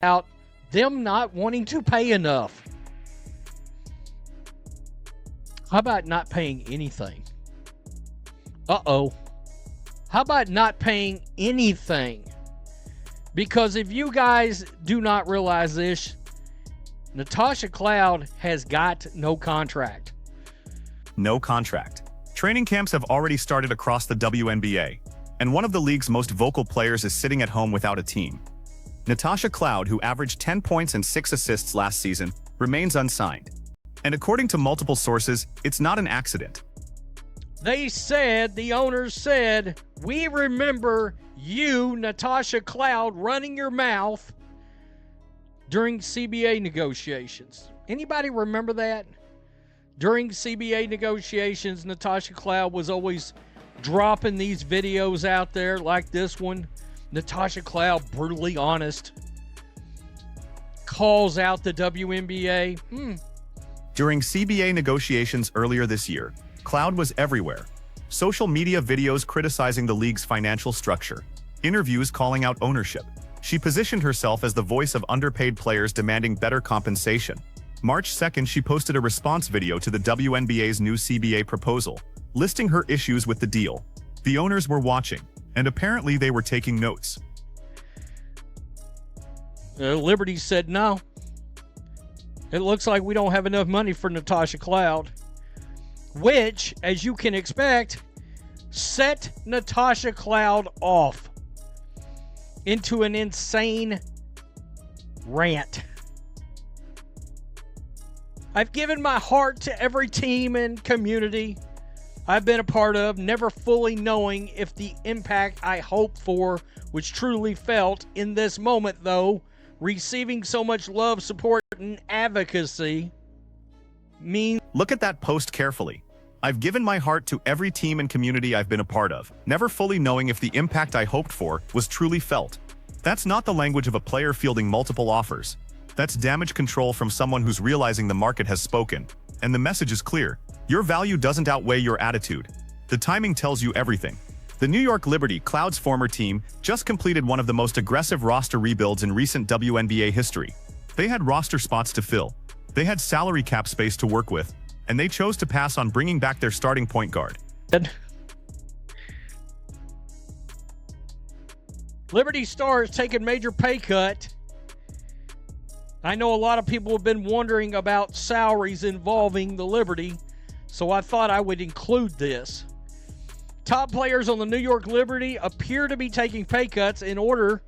about them not wanting to pay enough. How about not paying anything? Uh-oh. How about not paying anything? Because if you guys do not realize this, Natasha Cloud has got no contract. No contract. Training camps have already started across the WNBA, and one of the league's most vocal players is sitting at home without a team. Natasha Cloud, who averaged 10 points and 6 assists last season, remains unsigned. And according to multiple sources, it's not an accident. The owners said, we remember you, Natasha Cloud, running your mouth during CBA negotiations. Anybody remember that? During CBA negotiations, Natasha Cloud was always dropping these videos out there like this one. Natasha Cloud, brutally honest, calls out the WNBA. During CBA negotiations earlier this year, Cloud was everywhere. Social media videos criticizing the league's financial structure, interviews calling out ownership. She positioned herself as the voice of underpaid players demanding better compensation. March 2nd, she posted a response video to the WNBA's new CBA proposal, listing her issues with the deal. The owners were watching, and apparently they were taking notes. Liberty said no. It looks like we don't have enough money for Natasha Cloud, which, as you can expect, set Natasha Cloud off into an insane rant. I've given my heart to every team and community I've been a part of, never fully knowing if the impact I hoped for was truly felt. In this moment, though, receiving so much love, support, and advocacy means... Look at that post carefully. I've given my heart to every team and community I've been a part of, never fully knowing if the impact I hoped for was truly felt. That's not the language of a player fielding multiple offers. That's damage control from someone who's realizing the market has spoken. And the message is clear. Your value doesn't outweigh your attitude. The timing tells you everything. The New York Liberty, Cloud's former team, just completed one of the most aggressive roster rebuilds in recent WNBA history. They had roster spots to fill. They had salary cap space to work with. And they chose to pass on bringing back their starting point guard. Liberty Stars taking major pay cut. I know a lot of people have been wondering about salaries involving the Liberty, so I thought I would include this. Top players on the New York Liberty appear to be taking pay cuts in order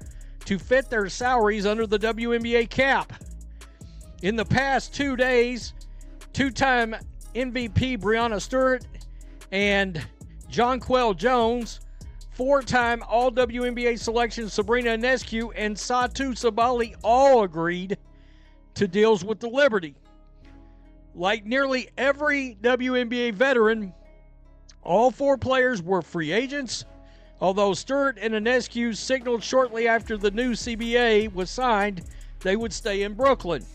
to fit their salaries under the WNBA cap. In the past 2 days, two-time MVP Breanna Stewart and Jonquel Jones, four-time All-WNBA selection Sabrina Ionescu, and Satou Sabally all agreed to deals with the Liberty. Like nearly every WNBA veteran, all four players were free agents, although Stewart and Ionescu signaled shortly after the new CBA was signed they would stay in Brooklyn.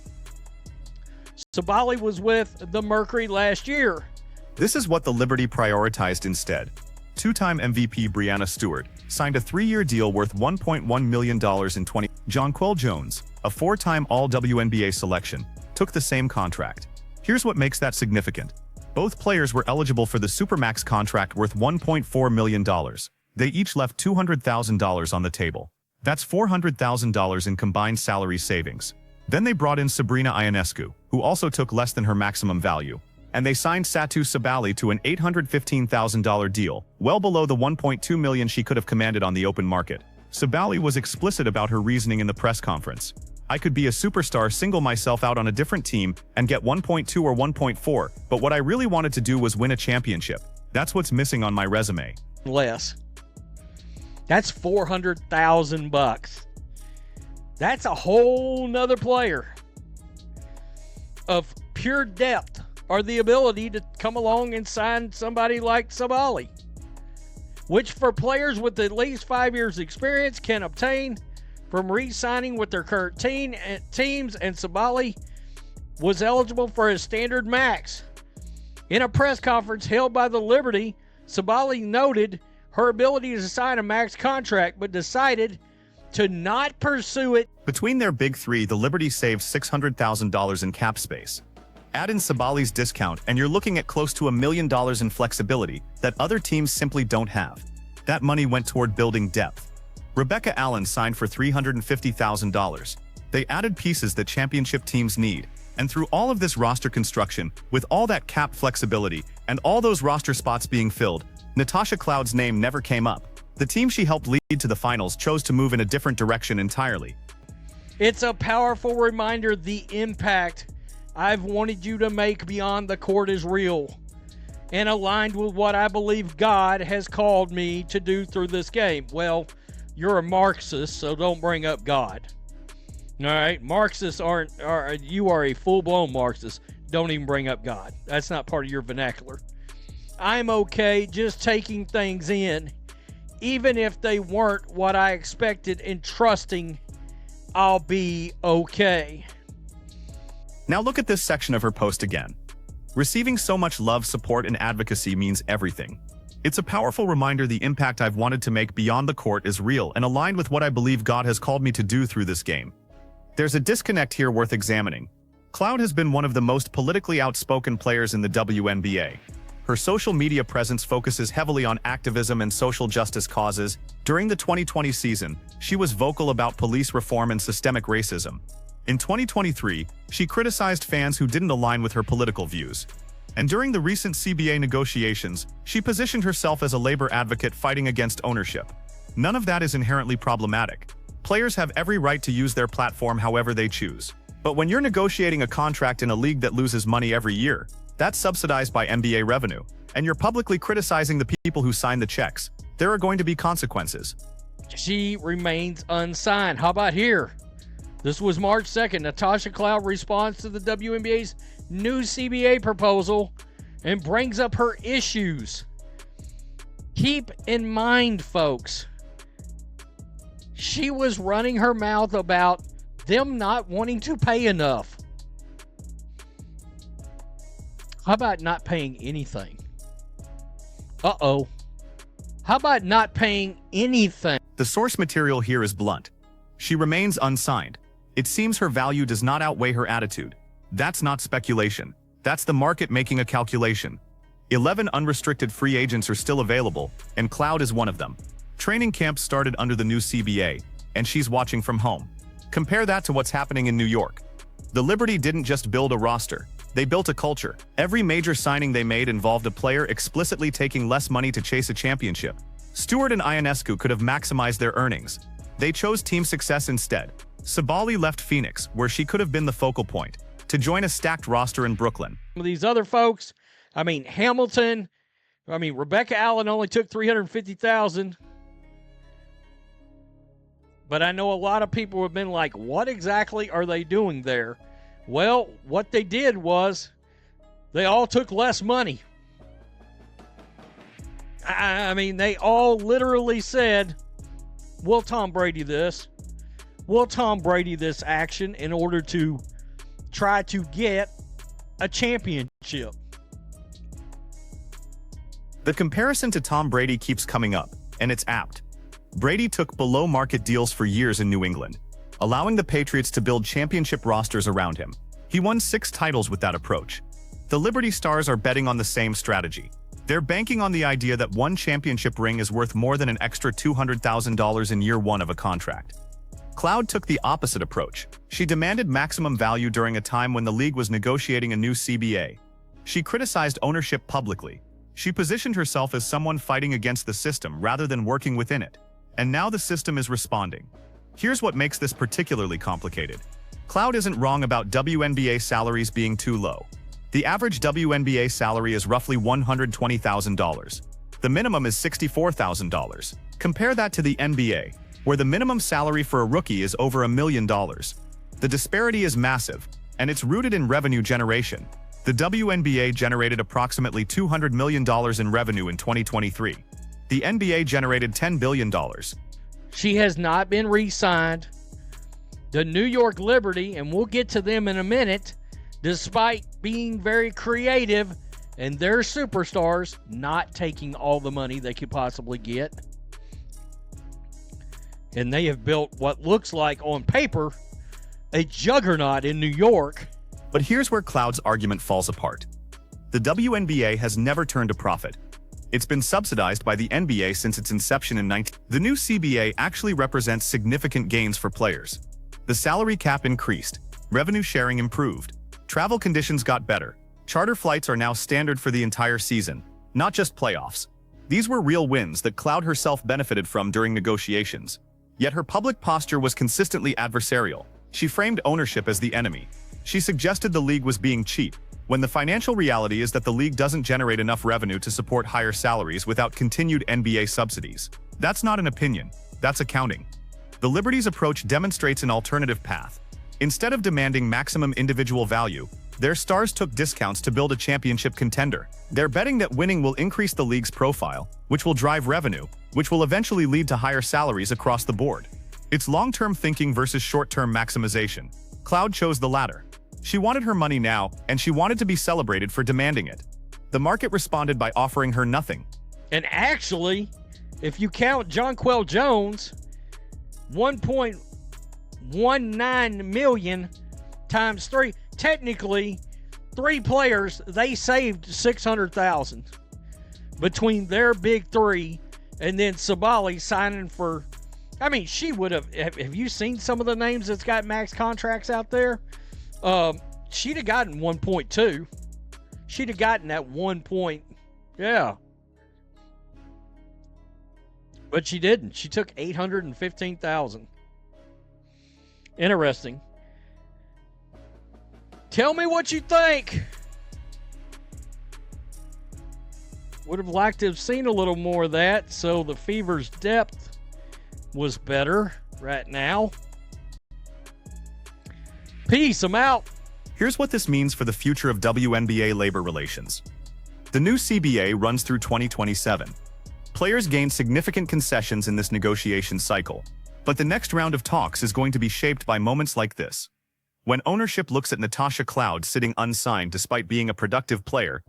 Sabally was with the Mercury last year. This is what the Liberty prioritized instead. Two-time MVP Breanna Stewart signed a 3-year deal worth $1.1 million in 20. Jonquel Jones, a 4-time All-WNBA selection, took the same contract. Here's what makes that significant. Both players were eligible for the Supermax contract worth $1.4 million. They each left $200,000 on the table. That's $400,000 in combined salary savings. Then they brought in Sabrina Ionescu, who also took less than her maximum value. And they signed Satou Sabally to an $815,000 deal, well below the $1.2 million she could have commanded on the open market. Sabally was explicit about her reasoning in the press conference. I could be a superstar, single myself out on a different team, and get 1.2 or 1.4, but what I really wanted to do was win a championship. That's what's missing on my resume. Less. That's $400,000. That's a whole nother player of pure depth, or the ability to come along and sign somebody like Sabally, which for players with at least 5 years experience can obtain from re-signing with their current teams, and Sabally was eligible for a standard max. In a press conference held by the Liberty, Sabally noted her ability to sign a max contract, but decided to not pursue it. Between their big three, the Liberty saved $600,000 in cap space. Add in Sabali's discount, and you're looking at close to $1 million in flexibility that other teams simply don't have. That money went toward building depth. Rebecca Allen signed for $350,000. They added pieces that championship teams need. And through all of this roster construction, with all that cap flexibility and all those roster spots being filled, Natasha Cloud's name never came up. The team she helped lead to the finals chose to move in a different direction entirely. It's a powerful reminder the impact I've wanted you to make beyond the court is real and aligned with what I believe God has called me to do through this game. Well, you're a Marxist, so don't bring up God. All right, Marxists you are a full-blown Marxist. Don't even bring up God. That's not part of your vernacular. I'm okay just taking things in, even if they weren't what I expected, and trusting I'll be okay. Now look at this section of her post again. Receiving so much love, support, and advocacy means everything. It's a powerful reminder the impact I've wanted to make beyond the court is real and aligned with what I believe God has called me to do through this game. There's a disconnect here worth examining. Cloud has been one of the most politically outspoken players in the WNBA. Her social media presence focuses heavily on activism and social justice causes. During the 2020 season, she was vocal about police reform and systemic racism. In 2023, she criticized fans who didn't align with her political views. And during the recent CBA negotiations, she positioned herself as a labor advocate fighting against ownership. None of that is inherently problematic. Players have every right to use their platform however they choose. But when you're negotiating a contract in a league that loses money every year, that's subsidized by NBA revenue, and you're publicly criticizing the people who sign the checks, there are going to be consequences. She remains unsigned. How about here? This was March 2nd. Natasha Cloud responds to the WNBA's new CBA proposal and brings up her issues. Keep in mind, folks, she was running her mouth about them not wanting to pay enough. How about not paying anything? Uh-oh. How about not paying anything? The source material here is blunt. She remains unsigned. It seems her value does not outweigh her attitude. That's not speculation. That's the market making a calculation. 11 unrestricted free agents are still available, and Cloud is one of them. Training camps started under the new CBA, and she's watching from home. Compare that to what's happening in New York. The Liberty didn't just build a roster. They built a culture. Every major signing they made involved a player explicitly taking less money to chase a championship. Stewart and Ionescu could have maximized their earnings. They chose team success instead. Sabali left Phoenix, where she could have been the focal point, to join a stacked roster in Brooklyn. These other folks, Hamilton, Rebecca Allen only took $350,000. But I know a lot of people have been like, what exactly are they doing there? Well, what they did was they all took less money. They all literally said, we'll Tom Brady this. We'll Tom Brady this action in order to try to get a championship. The comparison to Tom Brady keeps coming up, and it's apt. Brady took below-market deals for years in New England, allowing the Patriots to build championship rosters around him. He won 6 titles with that approach. The Liberty Stars are betting on the same strategy. They're banking on the idea that one championship ring is worth more than an extra $200,000 in year 1 of a contract. Cloud took the opposite approach. She demanded maximum value during a time when the league was negotiating a new CBA. She criticized ownership publicly. She positioned herself as someone fighting against the system rather than working within it. And now the system is responding. Here's what makes this particularly complicated. Cloud isn't wrong about WNBA salaries being too low. The average WNBA salary is roughly $120,000. The minimum is $64,000. Compare that to the NBA, where the minimum salary for a rookie is over $1 million. The disparity is massive, and it's rooted in revenue generation. The WNBA generated approximately $200 million in revenue in 2023. The NBA generated $10 billion. She has not been re-signed. The New York Liberty, and we'll get to them in a minute, despite being very creative and their superstars not taking all the money they could possibly get. And they have built what looks like, on paper, a juggernaut in New York. But here's where Cloud's argument falls apart. The WNBA has never turned a profit. It's been subsidized by the NBA since its inception in 19... The new CBA actually represents significant gains for players. The salary cap increased, revenue sharing improved, travel conditions got better, charter flights are now standard for the entire season, not just playoffs. These were real wins that Cloud herself benefited from during negotiations. Yet her public posture was consistently adversarial. She framed ownership as the enemy. She suggested the league was being cheap, when the financial reality is that the league doesn't generate enough revenue to support higher salaries without continued NBA subsidies. That's not an opinion, that's accounting. The Liberty's approach demonstrates an alternative path. Instead of demanding maximum individual value, their stars took discounts to build a championship contender. They're betting that winning will increase the league's profile, which will drive revenue, which will eventually lead to higher salaries across the board. It's long-term thinking versus short-term maximization. Cloud chose the latter. She wanted her money now, and she wanted to be celebrated for demanding it. The market responded by offering her nothing. And actually, if you count Jonquel Jones, 1.19 million times 3, technically 3 players, they saved 600,000 between their big 3 and then Sabali signing for, I mean, she would have you seen some of the names that's got max contracts out there? She'd have gotten 1.2. She'd have gotten that 1 point. Yeah. But she didn't. She took 815,000. Interesting. Tell me what you think. Would have liked to have seen a little more of that, so the Fever's depth was better right now. Peace, I'm out. Here's what this means for the future of WNBA labor relations. The new CBA runs through 2027. Players gain significant concessions in this negotiation cycle, but the next round of talks is going to be shaped by moments like this. When ownership looks at Natasha Cloud sitting unsigned despite being a productive player,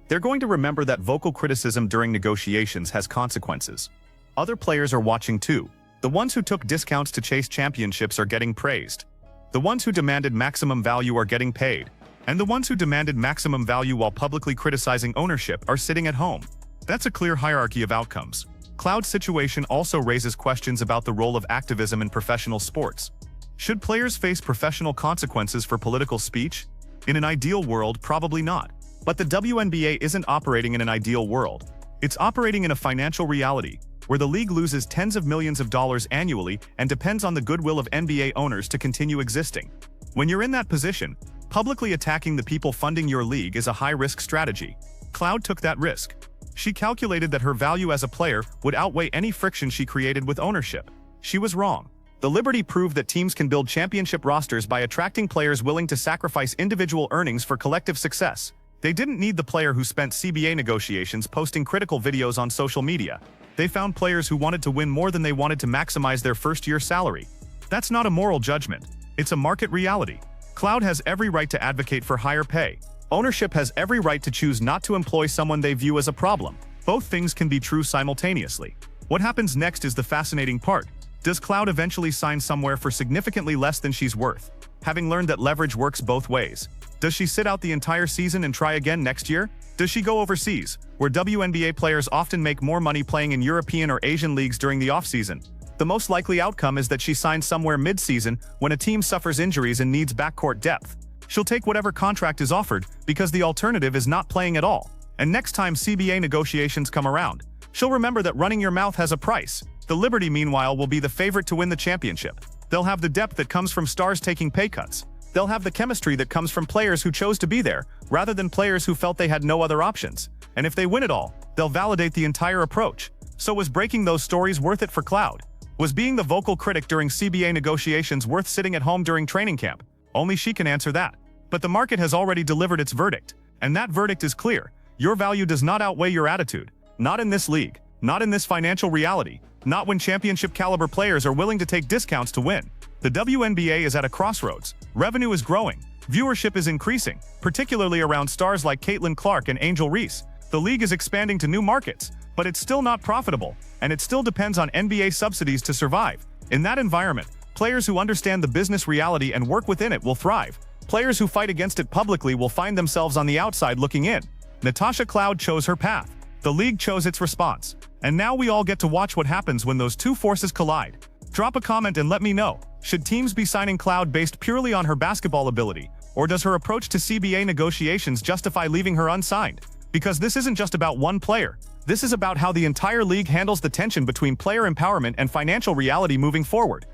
they're going to remember that vocal criticism during negotiations has consequences. Other players are watching too. The ones who took discounts to chase championships are getting praised. The ones who demanded maximum value are getting paid. And the ones who demanded maximum value while publicly criticizing ownership are sitting at home. That's a clear hierarchy of outcomes. Cloud's situation also raises questions about the role of activism in professional sports. Should players face professional consequences for political speech? In an ideal world, probably not. But the WNBA isn't operating in an ideal world. It's operating in a financial reality, where the league loses tens of millions of dollars annually and depends on the goodwill of NBA owners to continue existing. When you're in that position, publicly attacking the people funding your league is a high-risk strategy. Cloud took that risk. She calculated that her value as a player would outweigh any friction she created with ownership. She was wrong. The Liberty proved that teams can build championship rosters by attracting players willing to sacrifice individual earnings for collective success. They didn't need the player who spent CBA negotiations posting critical videos on social media. They found players who wanted to win more than they wanted to maximize their first-year salary. That's not a moral judgment. It's a market reality. Cloud has every right to advocate for higher pay. Ownership has every right to choose not to employ someone they view as a problem. Both things can be true simultaneously. What happens next is the fascinating part. Does Cloud eventually sign somewhere for significantly less than she's worth? Having learned that leverage works both ways. Does she sit out the entire season and try again next year? Does she go overseas, where WNBA players often make more money playing in European or Asian leagues during the offseason? The most likely outcome is that she signs somewhere mid-season when a team suffers injuries and needs backcourt depth. She'll take whatever contract is offered because the alternative is not playing at all. And next time CBA negotiations come around, she'll remember that running your mouth has a price. The Liberty, meanwhile, will be the favorite to win the championship. They'll have the depth that comes from stars taking pay cuts. They'll have the chemistry that comes from players who chose to be there, rather than players who felt they had no other options. And if they win it all, they'll validate the entire approach. So was breaking those stories worth it for Cloud? Was being the vocal critic during CBA negotiations worth sitting at home during training camp? Only she can answer that. But the market has already delivered its verdict. And that verdict is clear. Your value does not outweigh your attitude. Not in this league. Not in this financial reality. Not when championship-caliber players are willing to take discounts to win. The WNBA is at a crossroads. Revenue is growing. Viewership is increasing, particularly around stars like Caitlin Clark and Angel Reese. The league is expanding to new markets, but it's still not profitable, and it still depends on NBA subsidies to survive. In that environment, players who understand the business reality and work within it will thrive. Players who fight against it publicly will find themselves on the outside looking in. Natasha Cloud chose her path. The league chose its response. And now we all get to watch what happens when those two forces collide. Drop a comment and let me know. Should teams be signing Cloud based purely on her basketball ability? Or does her approach to CBA negotiations justify leaving her unsigned? Because this isn't just about one player. This is about how the entire league handles the tension between player empowerment and financial reality moving forward.